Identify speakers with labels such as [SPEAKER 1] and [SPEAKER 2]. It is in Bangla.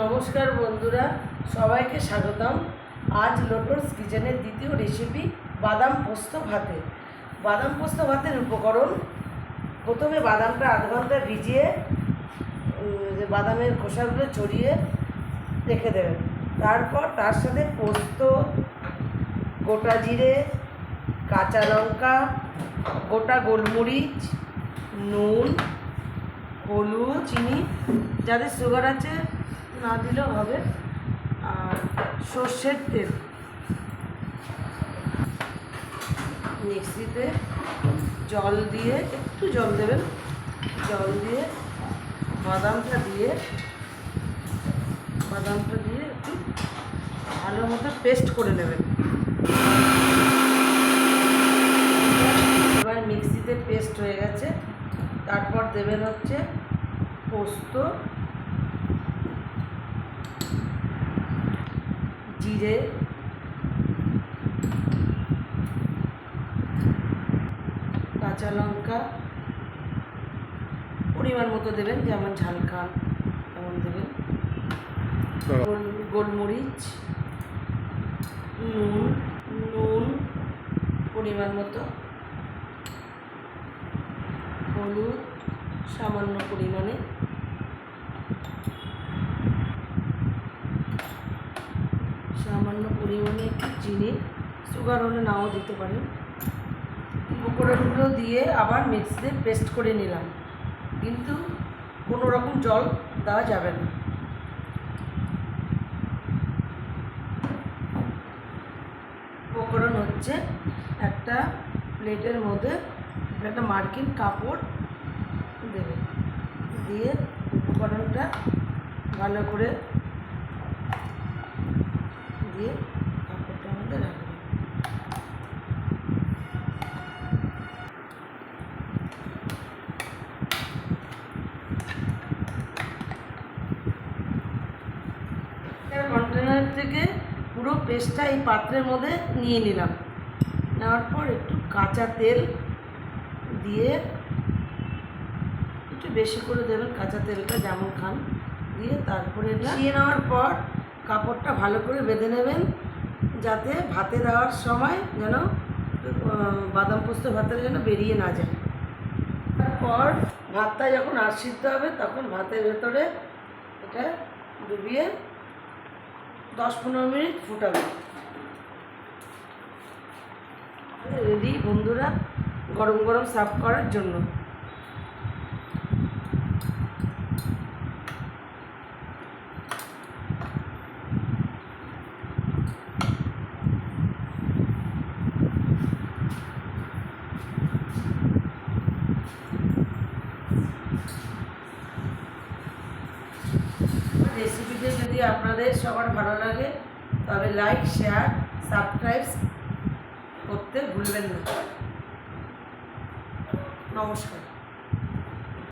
[SPEAKER 1] নমস্কার বন্ধুরা, সবাইকে স্বাগতম। আজ লোটস কিচেনের দ্বিতীয় রেসিপি বাদাম পোস্ত ভাতে। বাদাম পোস্ত ভাতের উপকরণ: প্রথমে বাদামটা আধ ঘন্টা ভিজিয়ে বাদামের খোসাগুলো ছড়িয়ে রেখে দেবেন। তারপর তার সাথে পোস্ত, গোটা জিরে, কাঁচা লঙ্কা, গোটা গোলমরিচ, নুন, হলুদ, চিনি, যাদের সুগার আছে না দিলেও হবে, আর সর্ষের তেল মিক্সিতে জল দিয়ে, একটু জল দেবেন, জল দিয়ে বাদামটা দিয়ে একটু ভালো মতো পেস্ট করে নেবেন। এবার মিক্সিতে পেস্ট হয়ে গেছে। তারপর দেবেন হচ্ছে পোস্ত, জিরে, কাঁচা লঙ্কা পরিমাণ মতো দেবেন, যেমন ঝাল খান তেমন দেবেন, গোলমরিচ, নুন পরিমাণ মতো, হলুদ সামান্য পরিমাণে, একটু চিনি, সুগার হলে নাও দিতে পারেন। উপকরণগুলো দিয়ে আবার মিক্সিতে পেস্ট করে নিলাম, কিন্তু কোনো রকম জল দেওয়া যাবে না। উপকরণ হচ্ছে একটা প্লেটের মধ্যে একটা মার্কিন কাপড় দেবে, দিয়ে উপকরণটা ভালো করে দিয়ে কাপড়টার মধ্যে রাখবে। কন্টেনার থেকে পুরো পেস্টটা এই পাত্রের মধ্যে নিয়ে নিলাম। নেওয়ার পর একটু কাঁচা তেল দিয়ে, একটু বেশি করে দেবেন কাঁচা তেলটা, যেমন খান, দিয়ে তারপরে মিশিয়ে নেওয়ার পর কাপড়টা ভালো করে বেঁধে নেবেন, যাতে ভাতে দেওয়ার সময় যেন বাদাম পোস্ত ভাতের যেন বেরিয়ে না যায়। তারপর ভাতটা যখন সিদ্ধ হবে তখন ভাতের ভেতরে এটা ডুবিয়ে 10-15 মিনিট ফুটাবে। রেডি বন্ধুরা, গরম গরম সার্ভ করার জন্য। রেসিপিটি যদি আপনাদের সবার ভালো লাগে তবে লাইক, শেয়ার, সাবস্ক্রাইব করতে ভুলবেন না। নমস্কার।